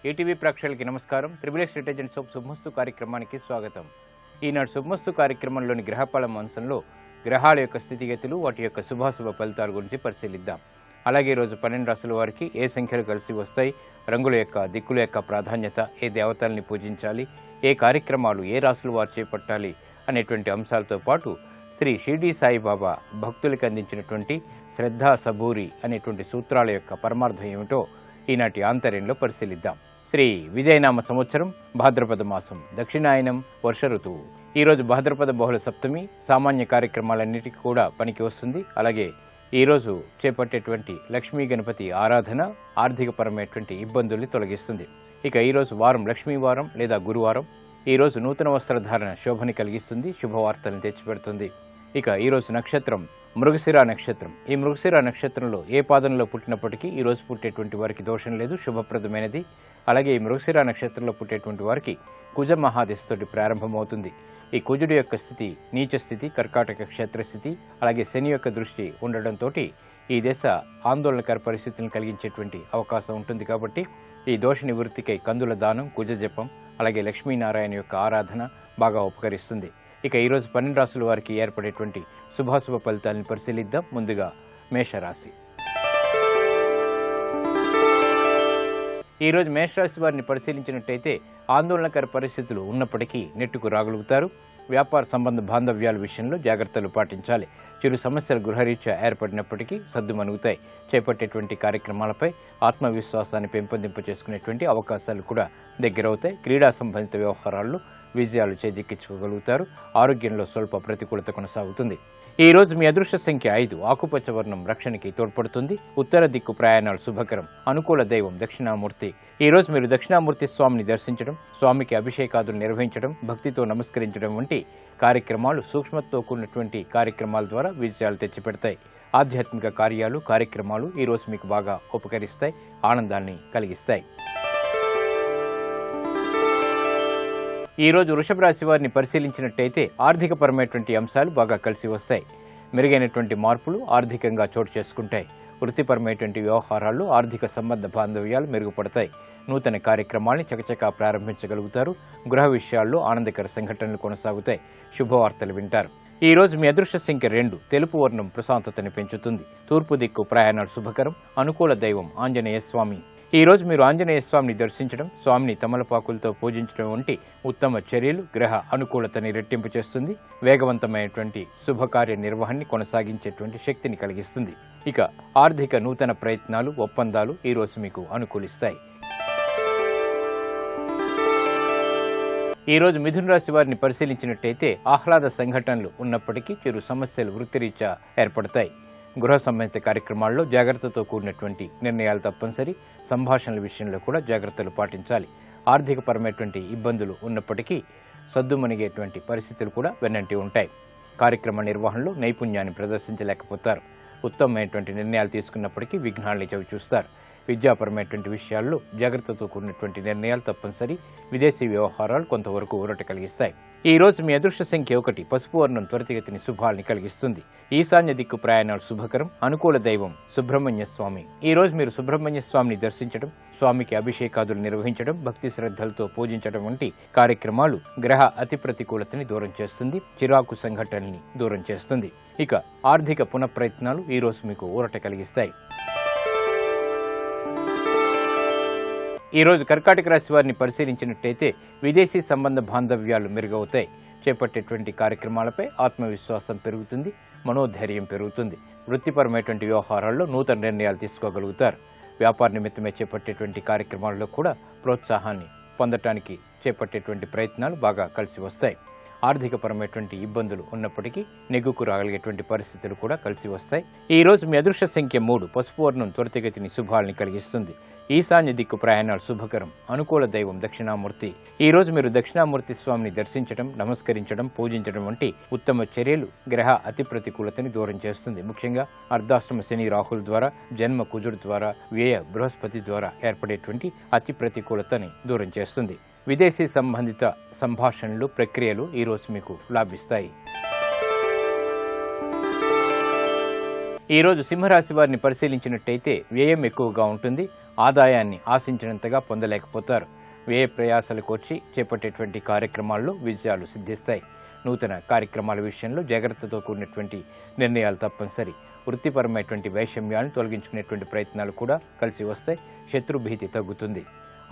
ETV ప్రేక్షకులకి నమస్కారం. Triple detergent soap శుభమస్తు కార్యక్రమానికి స్వాగతం. ఈనాడు శుభమస్తు కార్యక్రమంలోని గ్రహఫలం అంశంలో గ్రహాల యొక్క స్థితిగతులు, వాటి యొక్క శుభాశుభ ఫలితాల గురించి పరిశీలిద్దాం. అలాగే ఈరోజు 12 రాశుల వారికి ఏ సంఖ్యలు కలిసి వస్తాయి, రంగుల యొక్క దిక్కుల యొక్క ప్రాధాన్యత, ఏ దేవతల్ని పూజించాలి, ఏ కార్యక్రమాలు ఏ రాశుల వారు చేపట్టాలి అనేటువంటి అంశాలతో పాటు శ్రీ షిర్డీ సాయిబాబా భక్తులకు అందించినటువంటి శ్రద్ధా సబూరి అనేటువంటి సూత్రాల యొక్క పరమార్థం ఏమిటో ఈనాటి ఆంతర్యంలో పరిశీలిద్దాం. శ్రీ విజయనామ సంవత్సరం భాద్రపద మాసం, దక్షిణాయనం, వర్ష ఋతువు. ఈరోజు భాద్రపద బహుళ సప్తమి, సామాన్య కార్యక్రమాలన్నిటికీ కూడా పనికి వస్తుంది. అలాగే ఈరోజు చేపట్టేటువంటి లక్ష్మీ గణపతి ఆరాధన ఆర్థికపరమైనటువంటి ఇబ్బందుల్ని తొలగిస్తుంది. ఇక ఈరోజు వారం లక్ష్మీవారం లేదా గురువారం. ఈరోజు నూతన వస్త్రధారణ శోభని కలిగిస్తుంది, శుభవార్తలను తెచ్చిపెడుతుంది. ఇక ఈరోజు నక్షత్రం మృగశిర నక్షత్రం. ఈ మృగశిర నక్షత్రంలో ఏ పాదంలో పుట్టినప్పటికీ ఈరోజు పుట్టేటువంటి వారికి దోషం లేదు, శుభప్రదమైనది. అలాగే ఈ మృగశిర నక్షత్రంలో పుట్టేటువంటి వారికి కుజ మహాదశతోటి ప్రారంభమవుతుంది. ఈ కుజుడి యొక్క స్థితి నీచ స్థితి, కర్కాటక క్షేత్రస్థితి, అలాగే శని యొక్క దృష్టి ఉండడంతో ఈ దశ ఆందోళనకర పరిస్థితులను కలిగించేటువంటి అవకాశం ఉంటుంది. కాబట్టి ఈ దోష నివృత్తికై కందుల దానం, కుజ జపం, అలాగే లక్ష్మీనారాయణ యొక్క ఆరాధన బాగా ఉపకరిస్తుంది. ఇక ఈరోజు 12 రాశుల వారికి ఏర్పడేటువంటి శుభాశుభ ఫలితాలను పరిశీలిద్దాం. ముందుగా మేషరాశి. ఈరోజు మేషరాశి వారిని పరిశీలించినట్టయితే ఆందోళనకర పరిస్థితులు ఉన్నప్పటికీ నెట్టుకు రాగలుగుతారు. వ్యాపార సంబంధ బాంధవ్యాల విషయంలో జాగ్రత్తలు పాటించాలి. చిరు సమస్యలు గృహరీత్యా ఏర్పడినప్పటికీ సద్దుమణుగుతాయి. చేపట్టేటువంటి కార్యక్రమాలపై ఆత్మవిశ్వాసాన్ని పెంపొందింప చేసుకునేటువంటి అవకాశాలు కూడా దగ్గరవుతాయి. క్రీడా సంబంధిత వ్యవహారాల్లో విజయాలు చేజిక్కించుకోగలుగుతారు. ఆరోగ్యంలో స్వల్ప ప్రతికూలత కొనసాగుతుంది. ఈ రోజు మీ అదృష్ట సంఖ్య 5, ఆకుపచ్చ వర్ణం రక్షణకి తోడ్పడుతుంది. ఉత్తర దిక్కు ప్రయాణాలు శుభకరం. అనుకూల దైవం దక్షిణామూర్తి. ఈ రోజు మీరు దక్షిణామూర్తి స్వామిని దర్శించడం, స్వామికి అభిషేకాదులు నిర్వహించడం, భక్తితో నమస్కరించడం వంటి కార్యక్రమాలు సూక్ష్మతో కూడినటువంటి కార్యక్రమాల ద్వారా విజయాలు తెచ్చిపెడతాయి. ఆధ్యాత్మిక కార్యక్రమాలు ఈ రోజు మీకు బాగా ఉపకరిస్తాయి, ఆనందాన్ని కలిగిస్తాయి. ఈ రోజు వృషభ రాశి వారిని పరిశీలించినట్టయితే ఆర్థికపరమైనటువంటి అంశాలు బాగా కలిసి వస్తాయి. మెరుగైనటువంటి మార్పులు ఆర్థికంగా చోటు చేసుకుంటాయి. వృత్తిపరమైనటువంటి వ్యవహారాల్లో ఆర్థిక సంబంధ బాంధవ్యాలు మెరుగుపడతాయి. నూతన కార్యక్రమాల్ని చకచకా ప్రారంభించగలుగుతారు. గృహ విషయాల్లో ఆనందకర సంఘటనలు కొనసాగుతాయి. శుభవార్తలు వింటారు. ఈ రోజు మీ అదృష్ట సంఖ్య 2, తెలుపు వర్ణం ప్రశాంతతని పెంచుతుంది. తూర్పు దిక్కు ప్రయాణాలు శుభకరం. అనుకూల దైవం ఆంజనేయ స్వామి. ఈ రోజు మీరు ఆంజనేయ స్వామిని దర్శించడం, స్వామిని తమలపాకులతో పూజించడం వంటి ఉత్తమ చర్యలు గ్రహ అనుకూలతని రెట్టింపు చేస్తుంది. వేగవంతమైనటువంటి శుభకార్య నిర్వహణని కొనసాగించేటువంటి శక్తిని కలిగిస్తుంది. ఇక ఆర్థిక నూతన ప్రయత్నాలు, ఒప్పందాలు ఈ రోజు మీకు అనుకూలిస్తాయి. ఈ రోజు మిథున రాశి వారిని పరిశీలించినట్టయితే ఆహ్లాద సంఘటనలు ఉన్నప్పటికీ చిరు సమస్యలు వృత్తిరీత్యా ఏర్పడతాయి. గృహ సంబంధిత కార్యక్రమాల్లో జాగ్రత్తతో కూడినటువంటి నిర్ణయాలు తప్పనిసరి. సంభాషణల విషయంలో కూడా జాగ్రత్తలు పాటించాలి. ఆర్థికపరమైనటువంటి ఇబ్బందులు ఉన్నప్పటికీ సద్దుమణిగేటువంటి పరిస్థితులు కూడా వెన్నంటి ఉంటాయి. కార్యక్రమ నిర్వహణలో నైపుణ్యాన్ని ప్రదర్శించలేకపోతారు. ఉత్తమమైనటువంటి నిర్ణయాలు తీసుకున్నప్పటికీ విఘ్నాల్ని చవిచూస్తారు. విద్యాపరమైనటువంటి విషయాల్లో జాగ్రత్తతో కూడినటువంటి నిర్ణయాలు తప్పనిసరి. విదేశీ వ్యవహారాలు కొంతవరకు ఊరట కలిగిస్తాయి. ఈ రోజు మీ అదృష్ట సంఖ్య 1, పసుపు వర్ణం త్వరితగతిని శుభాల్ని కలిగిస్తుంది. ఈశాన్య దిక్కు ప్రయాణాలు శుభకరం. అనుకూల దైవం సుబ్రహ్మణ్య స్వామి. ఈ రోజు మీరు సుబ్రహ్మణ్య స్వామిని దర్శించడం, స్వామికి అభిషేకాదులు నిర్వహించడం, భక్తి శ్రద్ధలతో పూజించడం వంటి కార్యక్రమాలు గ్రహ అతి ప్రతికూలతని దూరం చేస్తుంది. చిరాకు సంఘటనల్ని దూరం చేస్తుంది. ఇక ఆర్థిక పునఃప్రయత్నాలు ఈ రోజు మీకు ఊరట కలిగిస్తాయి. ఈ రోజు కర్కాటక రాశి వారిని పరిశీలించినట్టయితే విదేశీ సంబంధ బాంధవ్యాలు మెరుగవుతాయి. చేపట్టేటువంటి కార్యక్రమాలపై ఆత్మవిశ్వాసం పెరుగుతుంది, మనోధైర్యం పెరుగుతుంది. వృత్తిపరమైనటువంటి వ్యవహారాల్లో నూతన నిర్ణయాలు తీసుకోగలుగుతారు. వ్యాపార నిమిత్తమే చేపట్టేటువంటి కార్యక్రమాల్లో కూడా ప్రోత్సాహాన్ని పొందటానికి చేపట్టేటువంటి ప్రయత్నాలు బాగా కలిసి వస్తాయి. ఆర్థికపరమైనటువంటి ఇబ్బందులు ఉన్నప్పటికీ నెగ్గుకు రాగలిగేటువంటి పరిస్థితులు కూడా కలిసి వస్తాయి. ఈ రోజు మీ అదృష్ట సంఖ్య 3, పసుపు వర్ణం త్వరితగతిని శుభాల్ని కలిగిస్తుంది. ఈశాన్య దిక్కు ప్రయాణాలు శుభకరం. అనుకూల దైవం దక్షిణామూర్తి. ఈ రోజు మీరు దక్షిణామూర్తి స్వామిని దర్శించడం, నమస్కరించడం, పూజించడం వంటి ఉత్తమ చర్యలు గ్రహ అతి ప్రతికూలతని దూరం చేస్తుంది. ముఖ్యంగా అర్ధాష్టమ శని రాహుల ద్వారా, జన్మ కుజుడు ద్వారా, వ్యయ బృహస్పతి ద్వారా ఏర్పడేటువంటి అతి ప్రతికూలతని దూరం చేస్తుంది. విదేశీ సంబంధిత సంభాషణలు, ప్రక్రియలు ఈ రోజు మీకు లాభిస్తాయి. ఈ రోజు సింహరాశి వారిని పరిశీలించినట్టయితే వ్యయం ఎక్కువగా ఉంటుంది. ఆదాయాన్ని ఆశించినంతగా పొందలేకపోతారు. వ్యయ ప్రయాసాలకు వచ్చి చేపట్టేటువంటి కార్యక్రమాల్లో విజయాలు సిద్ధిస్తాయి. నూతన కార్యక్రమాల విషయంలో జాగ్రత్తతో కూడినటువంటి నిర్ణయాలు తప్పనిసరి. వృత్తిపరమైనటువంటి వైషమ్యాలను తొలగించుకునేటువంటి ప్రయత్నాలు కూడా కలిసి వస్తాయి. శత్రుభీతి తగ్గుతుంది.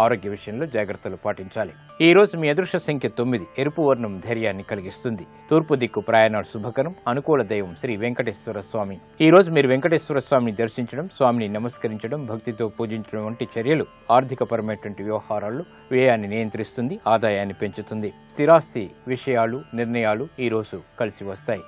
ఆరోగ్య విషయంలో జాగ్రత్తలు పాటించాలి. ఈ రోజు మీ అదృష్ట సంఖ్య 9. ఎరుపు వర్ణం ధైర్యాన్ని కలిగిస్తుంది. తూర్పు దిక్కు ప్రయాణాలు శుభకరం. అనుకూల దైవం శ్రీ వెంకటేశ్వర స్వామి. ఈ రోజు మీరు వెంకటేశ్వర స్వామిని దర్శించడం, స్వామిని నమస్కరించడం, భక్తితో పూజించడం వంటి చర్యలు ఆర్థికపరమైనటువంటి వ్యవహారాల్లో వ్యయాన్ని నియంత్రిస్తుంది, ఆదాయాన్ని పెంచుతుంది. స్థిరాస్తి విషయాలు, నిర్ణయాలు ఈ రోజు కలిసి వస్తాయి.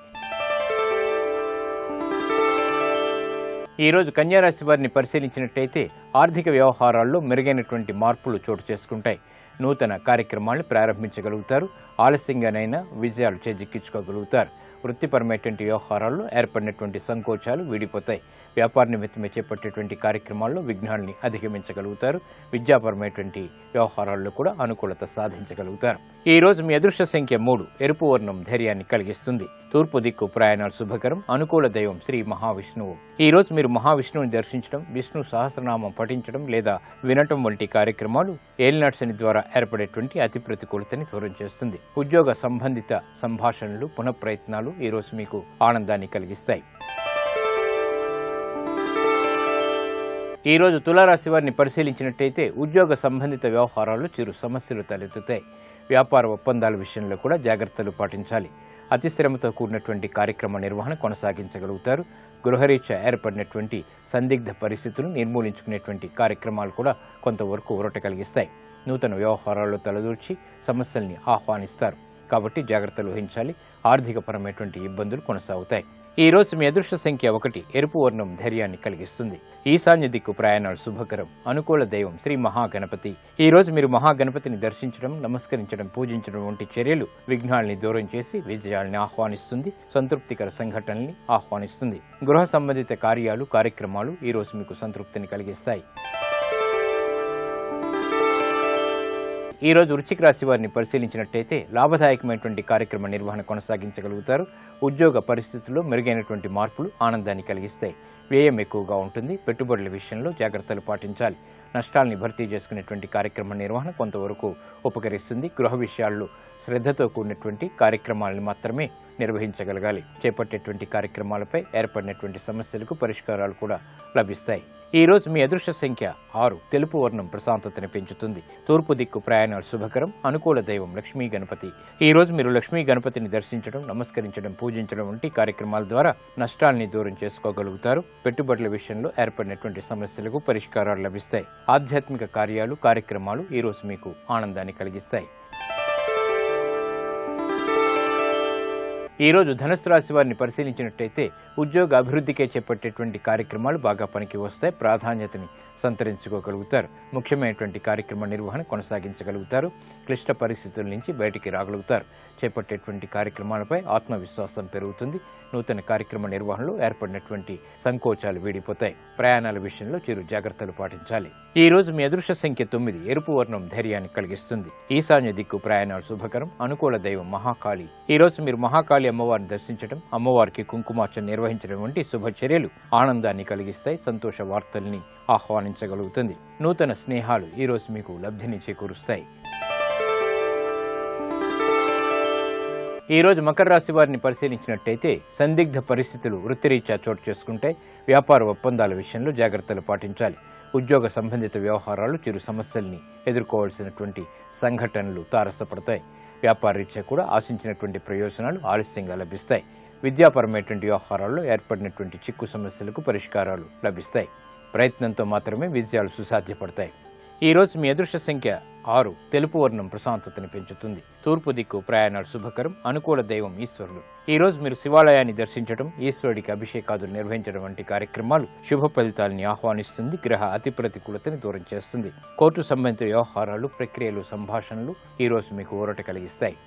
ఈ రోజు కన్యారాశి వారిని పరిశీలించినట్టయితే ఆర్థిక వ్యవహారాల్లో మెరుగైనటువంటి మార్పులు చోటు చేసుకుంటాయి. నూతన కార్యక్రమాలను ప్రారంభించగలుగుతారు. ఆలస్యంగానైనా విజయాలు చేజిక్కించుకోగలుగుతారు. వృత్తిపరమైనటువంటి వ్యవహారాల్లో ఏర్పడినటువంటి సంకోచాలు వీడిపోతాయి. వ్యాపార నిమిత్తమే చేపట్టేటువంటి కార్యక్రమాల్లో విఘ్నాల్ని అధిగమించగలుగుతారు. విద్యాపరమైనటువంటి వ్యవహారాల్లో కూడా అనుకూలత సాధించగలుగుతారు. ఈ రోజు మీ అదృష్ట సంఖ్య 3. ఎరుపు వర్ణం ధైర్యాన్ని కలిగిస్తుంది. తూర్పు దిక్కు ప్రయాణాలు శుభకరం. అనుకూల దైవం శ్రీ మహావిష్ణువు. ఈ రోజు మీరు మహావిష్ణువుని దర్శించడం, విష్ణు సహస్రనామం పఠించడం లేదా వినటం వంటి కార్యక్రమాలు ఏలినాటి శని ద్వారా ఏర్పడేటువంటి అతి ప్రతికూలతని దూరం చేస్తుంది. ఉద్యోగ సంబంధిత సంభాషణలు, పునఃప్రయత్నాలు ఈ రోజు మీకు ఆనందాన్ని కలిగిస్తాయి. ఈ రోజు తులారాశి వారిని పరిశీలించినట్టయితే ఉద్యోగ సంబంధిత వ్యవహారాల్లో చిరు సమస్యలు తలెత్తుతాయి. వ్యాపార ఒప్పందాల విషయంలో కూడా జాగ్రత్తలు పాటించాలి. అతి శ్రమతో కూడినటువంటి కార్యక్రమ నిర్వహణ కొనసాగించగలుగుతారు. గృహరీత్యా ఏర్పడినటువంటి సందిగ్ధ పరిస్థితులను నిర్మూలించుకునేటువంటి కార్యక్రమాలు కూడా కొంతవరకు ఊరట కలిగిస్తాయి. నూతన వ్యవహారాల్లో తలదూర్చి సమస్యల్ని ఆహ్వానిస్తారు. కాబట్టి జాగ్రత్తలు వహించాలి. ఆర్థికపరమైనటువంటి ఇబ్బందులు కొనసాగుతాయి. ఈ రోజు మీ అదృష్ట సంఖ్య 1. ఎరుపు వర్ణం ధైర్యాన్ని కలిగిస్తుంది. ఈశాన్య దిక్కు ప్రయాణాలు శుభకరం. అనుకూల దైవం శ్రీ మహాగణపతి. ఈ రోజు మీరు మహాగణపతిని దర్శించడం, నమస్కరించడం, పూజించడం వంటి చర్యలు విఘ్నాల్ని దూరం చేసి విజయాల్ని ఆహ్వానిస్తుంది. సంతృప్తికర సంఘటనల్ని ఆహ్వానిస్తుంది. గృహ సంబంధిత కార్యక్రమాలు ఈ రోజు మీకు సంతృప్తిని కలిగిస్తాయి. ఈ రోజు వృశ్చిక రాశి వారిని పరిశీలించినట్టయితే లాభదాయకమైనటువంటి కార్యక్రమ నిర్వహణ కొనసాగించగలుగుతారు. ఉద్యోగ పరిస్థితుల్లో మెరుగైనటువంటి మార్పులు ఆనందాన్ని కలిగిస్తాయి. వ్యయం ఎక్కువగా ఉంటుంది. పెట్టుబడుల విషయంలో జాగ్రత్తలు పాటించాలి. నష్టాల్ని భర్తీ చేసుకునేటువంటి కార్యక్రమ నిర్వహణ కొంతవరకు ఉపకరిస్తుంది. గృహ విషయాల్లో శ్రద్ధతో కూడినటువంటి కార్యక్రమాలను మాత్రమే నిర్వహించగలగాలి. చేపట్టేటువంటి కార్యక్రమాలపై ఏర్పడినటువంటి సమస్యలకు పరిష్కారాలు కూడా లభిస్తాయి. ఈ రోజు మీ అదృష్ట సంఖ్య 6. తెలుపు వర్ణం ప్రశాంతతని పెంచుతుంది. తూర్పు దిక్కు ప్రయాణాలు శుభకరం. అనుకూల దైవం లక్ష్మీ గణపతి. ఈ రోజు మీరు లక్ష్మీ గణపతిని దర్శించడం, నమస్కరించడం, పూజించడం వంటి కార్యక్రమాల ద్వారా నష్టాల్ని దూరం చేసుకోగలుగుతారు. పెట్టుబడుల విషయంలో ఏర్పడినటువంటి సమస్యలకు పరిష్కారాలు లభిస్తాయి. ఆధ్యాత్మిక కార్యక్రమాలు ఈ రోజు మీకు ఆనందాన్ని కలిగిస్తాయి. ఈ రోజు ధనుస్సు రాశి వారిని పరిశీలించినట్టయితే ఉద్యోగ అభివృద్ధికే చేపట్టేటువంటి కార్యక్రమాలు బాగా పనికి వస్తాయి. ప్రాధాన్యతని సంతరించుకోగలుగుతారు. ముఖ్యమైనటువంటి కార్యక్రమ నిర్వహణ కొనసాగించగలుగుతారు. క్లిష్ట పరిస్థితుల నుంచి బయటికి రాగలుగుతారు. చేపట్టేటువంటి కార్యక్రమాలపై ఆత్మవిశ్వాసం పెరుగుతుంది. నూతన కార్యక్రమ నిర్వహణలో ఏర్పడినటువంటి సంకోచాలు వీడిపోతాయి. ప్రయాణాల విషయంలో చిరు జాగ్రత్తలు పాటించాలి. ఈ రోజు మీ అదృష్ట సంఖ్య 9. ఎరుపు వర్ణం ధైర్యాన్ని కలిగిస్తుంది. ఈశాన్య దిక్కు ప్రయాణాలు శుభకరం. అనుకూల దైవం మహాకాళి. ఈ రోజు మీరు మహాకాళి అమ్మవారిని దర్శించడం, అమ్మవారికి కుంకుమార్చన నిర్వహించడం వంటి శుభచర్యలు ఆనందాన్ని కలిగిస్తాయి. సంతోష వార్తల్ని ఆహ్వానించగలుగుతుంది. నూతన స్నేహాలు ఈ రోజు మీకు లబ్ధిని చేకూరుస్తాయి. ఈ రోజు మకర రాశి వారిని పరిశీలించినట్టయితే సందిగ్ధ పరిస్థితులు వృత్తిరీత్యా చోటు చేసుకుంటాయి. వ్యాపార ఒప్పందాల విషయంలో జాగ్రత్తలు పాటించాలి. ఉద్యోగ సంబంధిత వ్యవహారాలు చిరు సమస్యల్ని ఎదుర్కోవాల్సినటువంటి సంఘటనలు తారసపడతాయి. వ్యాపార రీత్యా కూడా ఆశించినటువంటి ప్రయోజనాలు ఆలస్యంగా లభిస్తాయి. విద్యాపరమైనటువంటి వ్యవహారాల్లో ఏర్పడినటువంటి చిక్కు సమస్యలకు పరిష్కారాలు లభిస్తాయి. ప్రయత్నంతో మాత్రమే విజయాలు సుసాధ్యపడతాయి. ఈ రోజు మీ అదృష్ట సంఖ్య 6. తెలుపు వర్ణం ప్రశాంతతని పెంచుతుంది. తూర్పు దిక్కు ప్రయాణాలు శుభకరం. అనుకూల దైవం ఈశ్వరుడు. ఈ రోజు మీరు శివాలయాన్ని దర్శించడం, ఈశ్వరుడికి అభిషేకాదులు నిర్వహించడం వంటి కార్యక్రమాలు శుభ ఫలితాలని ఆహ్వానిస్తుంది. గ్రహ అతి ప్రతికూలతని దూరం చేస్తుంది. కోర్టు సంబంధిత వ్యవహారాలు, ప్రక్రియలు, సంభాషణలు ఈ రోజు మీకు ఊరట కలిగిస్తాయి.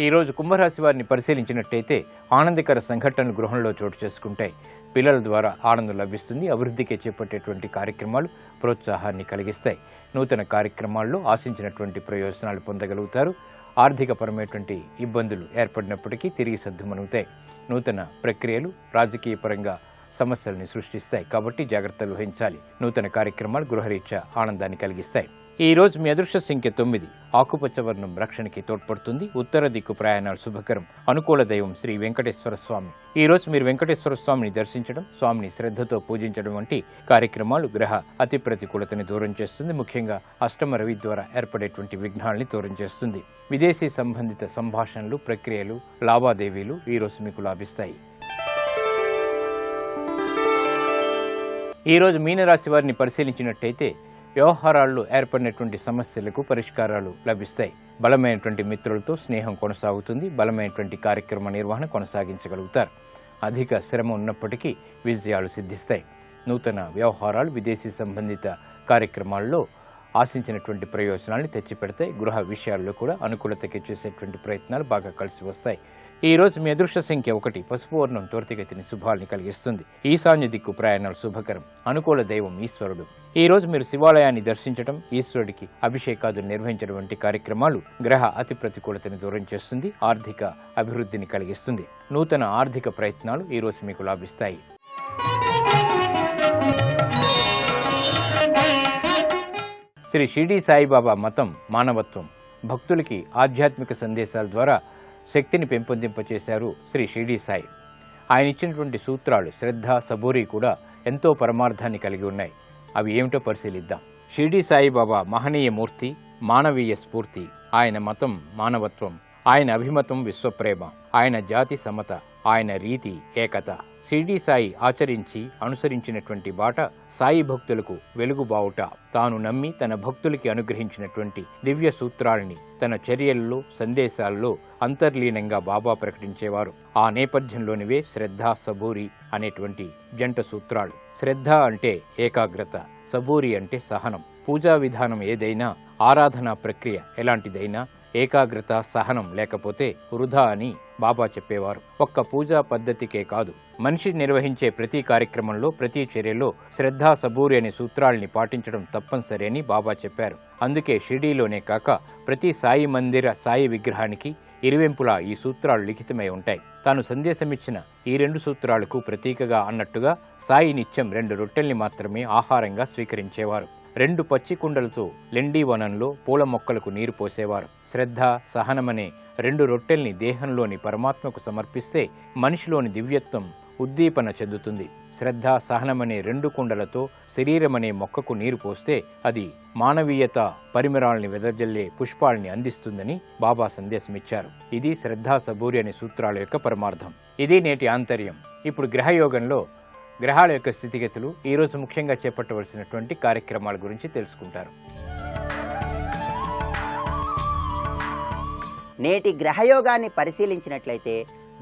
ఈ రోజు కుంభరాశి వారిని పరిశీలించినట్టయితే ఆనందకర సంఘటనలు గృహంలో చోటు చేసుకుంటాయి. పిల్లల ద్వారా ఆనందం లభిస్తుంది. అభివృద్ధికి చేపట్టేటువంటి కార్యక్రమాలు ప్రోత్సాహాన్ని కలిగిస్తాయి. నూతన కార్యక్రమాల్లో ఆశించినటువంటి ప్రయోజనాలు పొందగలుగుతారు. ఆర్థికపరమైనటువంటి ఇబ్బందులు ఏర్పడినప్పటికీ తిరిగి సద్దుమణుగుతాయి. నూతన ప్రక్రియలు, రాజకీయ పరంగా సమస్యల్ని సృష్టిస్తాయి. కాబట్టి జాగ్రత్తలు వహించాలి. నూతన కార్యక్రమాలు గృహరీత్యా ఆనందాన్ని కలిగిస్తాయి. ఈ రోజు మీ అదృష్ట సంఖ్య 9. ఆకుపచ్చ వర్ణం రక్షణకి తోడ్పడుతుంది. ఉత్తర దిక్కు ప్రయాణాలు శుభకరం. అనుకూల దైవం శ్రీ వెంకటేశ్వర స్వామి. ఈ రోజు మీరు వెంకటేశ్వర స్వామిని దర్శించడం, స్వామిని శ్రద్ధతో పూజించడం వంటి కార్యక్రమాలు గ్రహ అతి ప్రతికూలతని దూరం చేస్తుంది. ముఖ్యంగా అష్టమ రవి ద్వారా ఏర్పడేటువంటి విఘ్నాల్ని దూరం చేస్తుంది. విదేశీ సంబంధిత సంభాషణలు, ప్రక్రియలు, లావాదేవీలు ఈ రోజు మీకు లాభిస్తాయి. ఈ రోజు మీనరాశి వారిని పరిశీలించినట్టయితే వ్యవహారాల్లో ఏర్పడినటువంటి సమస్యలకు పరిష్కారాలు లభిస్తాయి. బలమైనటువంటి మిత్రులతో స్నేహం కొనసాగుతుంది. బలమైనటువంటి కార్యక్రమ నిర్వహణ కొనసాగించగలుగుతారు. అధిక శ్రమ ఉన్నప్పటికీ విజయాలు సిద్ధిస్తాయి. నూతన వ్యవహారాలు, విదేశీ సంబంధిత కార్యక్రమాల్లో ఆశించినటువంటి ప్రయోజనాల్ని తెచ్చిపెడతాయి. గృహ విషయాల్లో కూడా అనుకూలతకి చేసేటువంటి ప్రయత్నాలు బాగా కలిసి వస్తాయి. ఈ రోజు మీ అదృష్ట సంఖ్య 1. పసుపు వర్ణం త్వరితగతిని శుభాల్ని కలిగిస్తుంది. ఈశాన్య దిక్కు ప్రయాణాలు శుభకరం. అనుకూల దైవం ఈశ్వరుడు. ఈ రోజు మీరు శివాలయాన్ని దర్శించడం, ఈశ్వరుడికి అభిషేకాదులు నిర్వహించడం వంటి కార్యక్రమాలు గ్రహ అతి ప్రతికూలతని దూరం చేస్తుంది. ఆర్థిక అభివృద్ధిని కలిగిస్తుంది. నూతన ఆర్థిక ప్రయత్నాలు ఈ రోజు మీకు లాభిస్తాయి. శ్రీ షిరిడి సాయిబాబా మతం మానవత్వం. భక్తులకి ఆధ్యాత్మిక సందేశాల ద్వారా శక్తిని పెంపొందింపచేశారు శ్రీ షిరిడి సాయి. ఆయన ఇచ్చినటువంటి సూత్రాలు, శ్రద్ధ, సబూరి కూడా ఎంతో పరమార్థాన్ని కలిగి ఉన్నాయి. అవి ఏమిటో పరిశీలిద్దాం. షిరిడి సాయిబాబా మహనీయ మూర్తి, మానవీయ స్ఫూర్తి. ఆయన మతం మానవత్వం, ఆయన అభిమతం విశ్వప్రేమ, ఆయన జాతి సమత, ఆయన రీతి ఏకత. షిరిడి సాయి ఆచరించి అనుసరించినటువంటి బాట సాయి భక్తులకు వెలుగుబావుట. తాను నమ్మి తన భక్తులకి అనుగ్రహించినటువంటి దివ్య సూత్రాలని తన చర్యల్లో, సందేశాల్లో అంతర్లీనంగా బాబా ప్రకటించేవారు. ఆ నేపథ్యంలోనివే శ్రద్ధ, సబూరి అనేటువంటి జంట సూత్రాలు. శ్రద్ధ అంటే ఏకాగ్రత, సబూరి అంటే సహనం. పూజా విధానం ఏదైనా, ఆరాధనా ప్రక్రియ ఎలాంటిదైనా ఏకాగ్రత, సహనం లేకపోతే వృధా అని బాబా చెప్పేవారు. ఒక్క పూజా పద్ధతికే కాదు, మనిషి నిర్వహించే ప్రతి కార్యక్రమంలో, ప్రతి చర్యలో శ్రద్ధ, సబూరి అనే సూత్రాల్ని పాటించడం తప్పనిసరి అని బాబా చెప్పారు. అందుకే షిరిడీలోనే కాక ప్రతి సాయి మందిర, సాయి విగ్రహానికి ఇరువెంపులా ఈ సూత్రాలు లిఖితమై ఉంటాయి. తాను సందేశమిచ్చిన ఈ 2 సూత్రాలకు ప్రతీకగా అన్నట్టుగా సాయి నిత్యం 2 రొట్టెల్ని మాత్రమే ఆహారంగా స్వీకరించేవారు. 2 పచ్చి కుండలతో లెండి వనంలో పూల మొక్కలకు నీరు పోసేవారు. శ్రద్ధ, సహనమనే 2 రొట్టెల్ని దేహంలోని పరమాత్మకు సమర్పిస్తే మనిషిలోని దివ్యత్వం ఉద్దీపన చెందుతుంది. శ్రద్ధ, సహనమనే 2 కుండలతో శరీరమనే మొక్కకు నీరు పోస్తే అది మానవీయత పరిమళాల్ని వెదజల్లే పుష్పాల్ని అందిస్తుందని బాబా సందేశమిచ్చారు. ఇది శ్రద్ధ, సబూరి అనే సూత్రాల యొక్క పరమార్థం. ఇది నేటి ఆంతర్యం. ఇప్పుడు గ్రహయోగంలో గ్రహాల యొక్క స్థితిగతులు, ఈరోజు ముఖ్యంగా చేపట్టవలసినటువంటి కార్యక్రమాల గురించి తెలుసుకుంటారు. నేటి గ్రహయోగాన్ని పరిశీలించినట్లయితే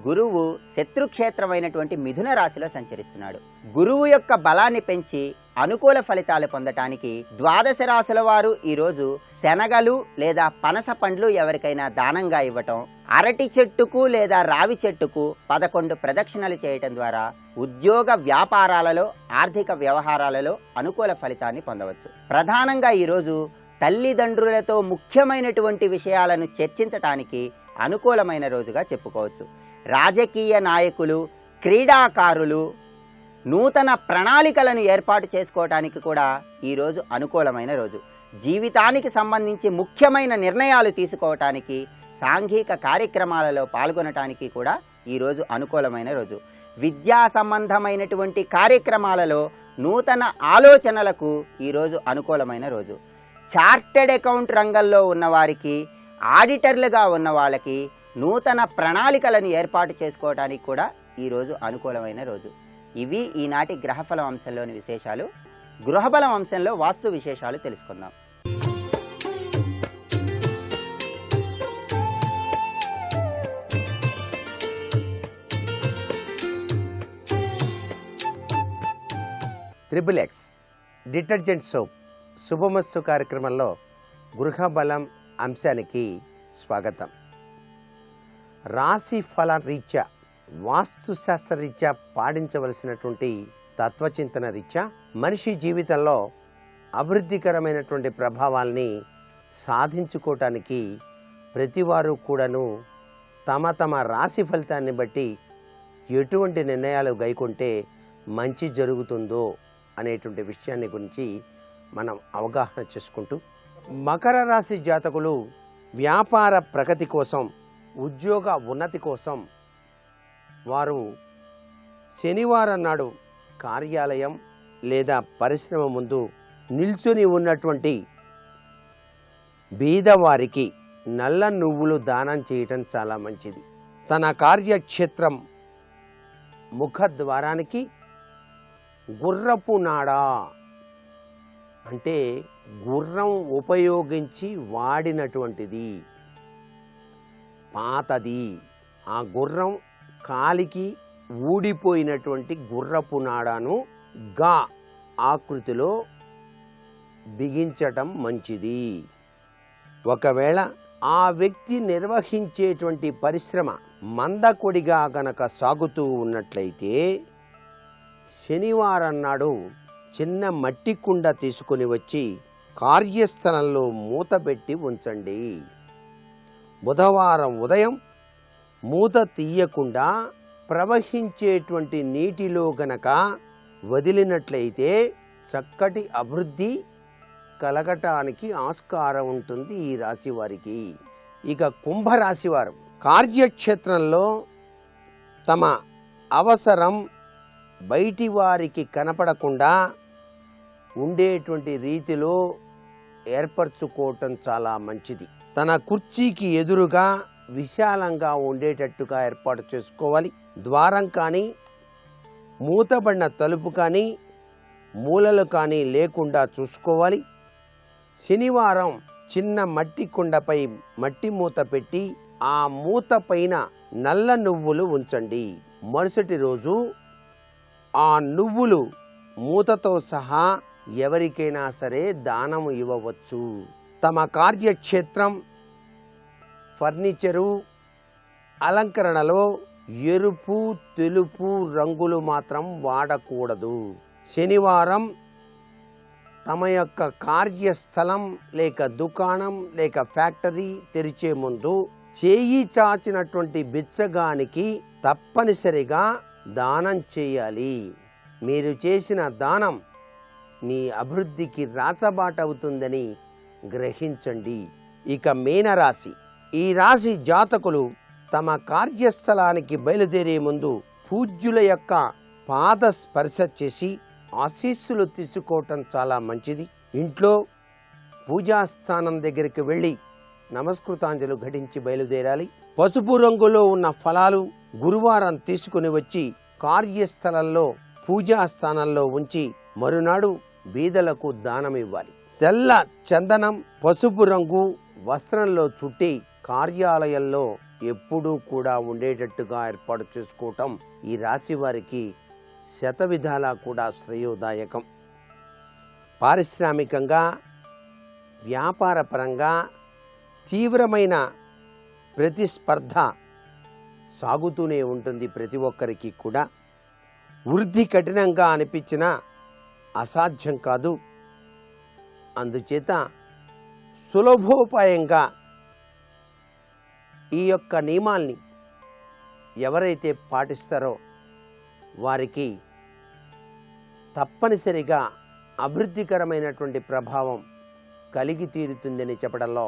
గురువు శత్రుక్షేత్రమైనటువంటి మిథున రాశిలో సంచరిస్తున్నాడు. గురువు యొక్క బలాన్ని పెంచి అనుకూల ఫలితాలు పొందటానికి ద్వాదశ రాశుల వారు ఈరోజు శనగలు లేదా పనస పండ్లు ఎవరికైనా దానంగా ఇవ్వటం, అరటి చెట్టుకు లేదా రావి చెట్టుకు 11 ప్రదక్షిణలు చేయటం ద్వారా ఉద్యోగ వ్యాపారాలలో, ఆర్థిక వ్యవహారాలలో అనుకూల ఫలితాన్ని పొందవచ్చు. ప్రధానంగా ఈరోజు తల్లిదండ్రులతో ముఖ్యమైనటువంటి విషయాలను చర్చించటానికి అనుకూలమైన రోజుగా చెప్పుకోవచ్చు. రాజకీయ నాయకులు, క్రీడాకారులు నూతన ప్రణాళికలను ఏర్పాటు చేసుకోవటానికి కూడా ఈరోజు అనుకూలమైన రోజు. జీవితానికి సంబంధించి ముఖ్యమైన నిర్ణయాలు తీసుకోవటానికి, సాంఘిక కార్యక్రమాలలో పాల్గొనటానికి కూడా ఈరోజు అనుకూలమైన రోజు. విద్యా సంబంధమైనటువంటి కార్యక్రమాలలో నూతన ఆలోచనలకు ఈరోజు అనుకూలమైన రోజు. చార్టెడ్ అకౌంట్ రంగంలో ఉన్నవారికి, ఆడిటర్లుగా ఉన్న వాళ్ళకి నూతన ప్రణాళికలను ఏర్పాటు చేసుకోవడానికి కూడా ఈరోజు అనుకూలమైన రోజు. ఇవి ఈనాటి గ్రహఫలం అంశంలోని విశేషాలు. గృహబలం అంశంలో వాస్తు విశేషాలు తెలుసుకుందాం. XXX డిటర్జెంట్ సోప్ శుభమస్తు కార్యక్రమంలో గృహబలం అంశానికి స్వాగతం. రాశి ఫల రీత్యా, వాస్తుశాస్త్ర రీత్యా పాటించవలసినటువంటి తత్వచింతన రీత్యా మనిషి జీవితంలో అభివృద్ధికరమైనటువంటి ప్రభావాల్ని సాధించుకోవటానికి ప్రతివారు కూడాను తమ తమ రాశి ఫలితాన్ని బట్టి ఎటువంటి నిర్ణయాలు గైకొంటే మంచి జరుగుతుందో అనేటువంటి విషయాన్ని గురించి మనం అవగాహన చేసుకుంటూ, మకర రాశి జాతకులు వ్యాపార ప్రగతి కోసం, ఉద్యోగ ఉన్నతి కోసం వారు శనివారం నాడు కార్యాలయం లేదా పరిశ్రమ ముందు నిల్చొని ఉన్నటువంటి బీదవారికి నల్ల నువ్వులు దానం చేయటం చాలా మంచిది. తన కార్యక్షేత్రం ముఖద్వారానికి గుర్రపు నాడ అంటే గుర్రం ఉపయోగించి వాడినటువంటిది, పాతది, ఆ గుర్రం కాలికి ఊడిపోయినటువంటి గుర్రపు నాడను గా ఆకృతిలో బిగించటం మంచిది. ఒకవేళ ఆ వ్యక్తి నిర్వహించేటువంటి పరిశ్రమ మందకొడిగా గనక సాగుతూ ఉన్నట్లయితే శనివారం నాడు చిన్న మట్టి కుండ తీసుకుని వచ్చి కార్యస్థలంలో మూతపెట్టి ఉంచండి. బుధవారం ఉదయం మూత తీయకుండా ప్రవహించేటువంటి నీటిలో గనక వదిలినట్లయితే చక్కటి అభివృద్ధి కలగటానికి ఆస్కారం ఉంటుంది ఈ రాశి వారికి. ఇక కుంభరాశి వారు కార్యక్షేత్రంలో తమ అవసరం బయటి వారికి కనపడకుండా ఉండేటువంటి రీతిలో ఏర్పరచుకోవటం చాలా మంచిది. తన కుర్చీకి ఎదురుగా విశాలంగా ఉండేటట్టుగా ఏర్పాటు చేసుకోవాలి. ద్వారం కానీ, మూతబడిన తలుపు కానీ, మూలలు కానీ లేకుండా చూసుకోవాలి. శనివారం చిన్న మట్టి కుండపై మట్టి మూత పెట్టి ఆ మూత పైన నల్ల నువ్వులు ఉంచండి. మరుసటి రోజు ఆ నువ్వులు మూతతో సహా ఎవరికైనా సరే దానం ఇవ్వవచ్చు. తమ కార్యక్షేత్రం ఫర్నిచరు అలంకరణలో ఎరుపు, తెలుపు రంగులు మాత్రం వాడకూడదు. శనివారం తమ యొక్క కార్యస్థలం లేక దుకాణం లేక ఫ్యాక్టరీ తెరిచే ముందు చేయి చాచినటువంటి బిచ్చగానికి తప్పనిసరిగా దానం చేయాలి. మీరు చేసిన దానం మీ అభివృద్ధికి రాచబాట అవుతుందని గ్రహించండి. ఇక మీనరాశి, ఈ రాశి జాతకులు తమ కార్యస్థలానికి బయలుదేరే ముందు పూజ్యుల యొక్క పాద స్పర్శ చేసి ఆశీస్సులు తీసుకోవటం చాలా మంచిది. ఇంట్లో పూజాస్థానం దగ్గరికి వెళ్ళి నమస్కృతాంజలు ఘటించి బయలుదేరాలి. పసుపు రంగులో ఉన్న ఫలాలు గురువారం తీసుకుని వచ్చి కార్యస్థలంలో పూజాస్థానంలో ఉంచి మరునాడు బీదలకు దానం ఇవ్వాలి. తెల్ల చందనం, పసుపు రంగు వస్త్రంలో చుట్టి కార్యాలయంలో ఎప్పుడూ కూడా ఉండేటట్టుగా ఏర్పాటు చేసుకోవటం ఈ రాశి వారికి శతవిధాలా కూడా శ్రేయోదాయకం. పారిశ్రామికంగా, వ్యాపారపరంగా తీవ్రమైన ప్రతిస్పర్ధ సాగుతూనే ఉంటుంది ప్రతి ఒక్కరికి కూడా. వృద్ధి కఠినంగా అనిపించినా అసాధ్యం కాదు. అందుచేత సులభోపాయంగా ఈ యొక్క నియమాల్ని ఎవరైతే పాటిస్తారో వారికి తప్పనిసరిగా అభివృద్ధికరమైనటువంటి ప్రభావం కలిగి తీరుతుందని చెప్పడంలో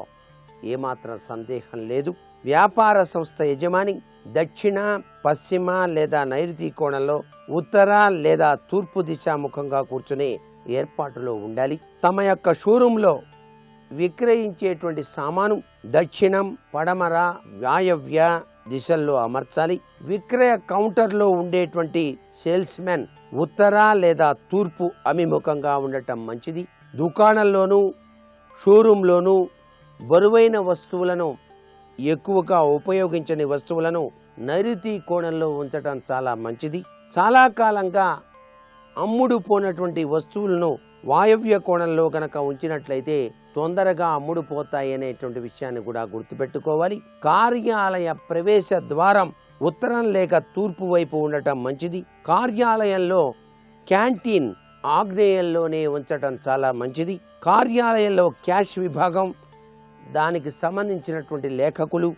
ఏమాత్రం సందేహం లేదు. వ్యాపార సంస్థ యజమాని దక్షిణ, పశ్చిమ లేదా నైరుతి కోణంలో, ఉత్తర లేదా తూర్పు దిశాముఖంగా కూర్చునే ఏర్పాటులో ఉండాలి. తమ యొక్క షోరూంలో విక్రయించేటువంటి సామాను దక్షిణం, పడమర, వాయవ్య దిశల్లో అమర్చాలి. విక్రయ కౌంటర్లో ఉండేటువంటి సేల్స్ మెన్ ఉత్తర లేదా తూర్పు అభిముఖంగా ఉండటం మంచిది. దుకాణంలోనూ షోరూంలోనూ బరువైన వస్తువులను, ఎక్కువగా ఉపయోగించని వస్తువులను నైరుతి కోణంలో ఉంచటం చాలా మంచిది. చాలా కాలంగా అమ్ముడు పోనటువంటి వస్తువులను వాయవ్య కోణంలో గనక ఉంచినట్లయితే తొందరగా అమ్ముడు పోతాయి అనేటువంటి విషయాన్ని కూడా గుర్తుపెట్టుకోవాలి. కార్యాలయ ప్రవేశ ద్వారం ఉత్తరం లేక తూర్పు వైపు ఉండటం మంచిది. కార్యాలయంలో క్యాంటీన్ ఆగ్నేయంలోనే ఉంచటం చాలా మంచిది. కార్యాలయంలో క్యాష్ విభాగం, దానికి సంబంధించినటువంటి లేఖకులు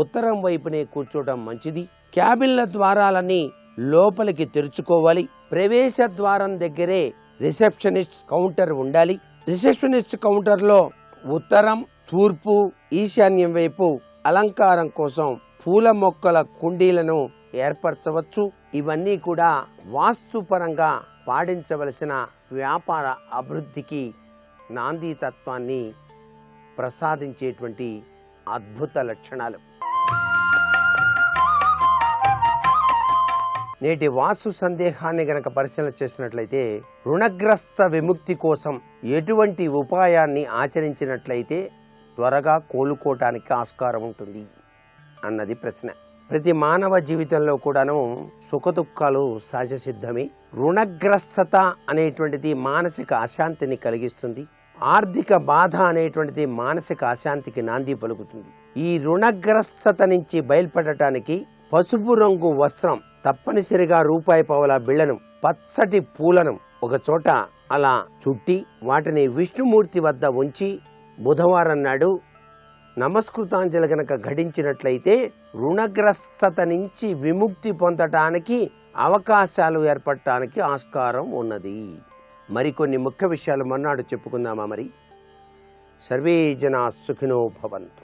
ఉత్తరం వైపునే కూర్చోవడం మంచిది. క్యాబిన్ల ద్వారాలన్నీ లోపలికి తెరుచుకోవాలి. ప్రవేశ ద్వారం దగ్గరే రిసెప్షనిస్ట్ కౌంటర్ ఉండాలి. రిసెప్షనిస్ట్ కౌంటర్లో ఉత్తరం, తూర్పు, ఈశాన్యం వైపు అలంకారం కోసం పూల మొక్కల కుండీలను ఏర్పరచవచ్చు. ఇవన్నీ కూడా వాస్తుపరంగా పాటించవలసిన వ్యాపార అభివృద్ధికి నాంది తత్వాన్ని ప్రసాదించేటువంటి అద్భుత లక్షణాలు. నేటి వాస్తు సందేహాన్ని గనక పరిశీలన చేసినట్లయితే రుణగ్రస్త విముక్తి కోసం ఎటువంటి ఉపాయాన్ని ఆచరించినట్లయితే త్వరగా కోలుకోవటానికి ఆస్కారం ఉంటుంది అన్నది ప్రశ్న. ప్రతి మానవ జీవితంలో కూడాను సుఖదుఖాలు సహజసిద్ధమే. రుణగ్రస్తత అనేటువంటిది మానసిక అశాంతిని కలిగిస్తుంది. ఆర్థిక బాధ అనేటువంటిది మానసిక అశాంతికి నాంది పలుకుతుంది. ఈ రుణగ్రస్తత నుంచి బయలుపడటానికి పసుపు రంగు వస్త్రం, తప్పనిసరిగా రూపాయి పావలా బిళ్లను, పచ్చటి పూలను ఒక చోట అలా చుట్టి వాటిని విష్ణుమూర్తి వద్ద ఉంచి బుధవారం నాడు నమస్కృతాంజలి గనక ఘటించినట్లయితే రుణగ్రస్తత నుంచి విముక్తి పొందటానికి అవకాశాలు ఏర్పడటానికి ఆస్కారం ఉన్నది. మరికొన్ని ముఖ్య విషయాలు మర్నాడు చెప్పుకుందామా? మరి సర్వే జనా సుఖినో భవంతు.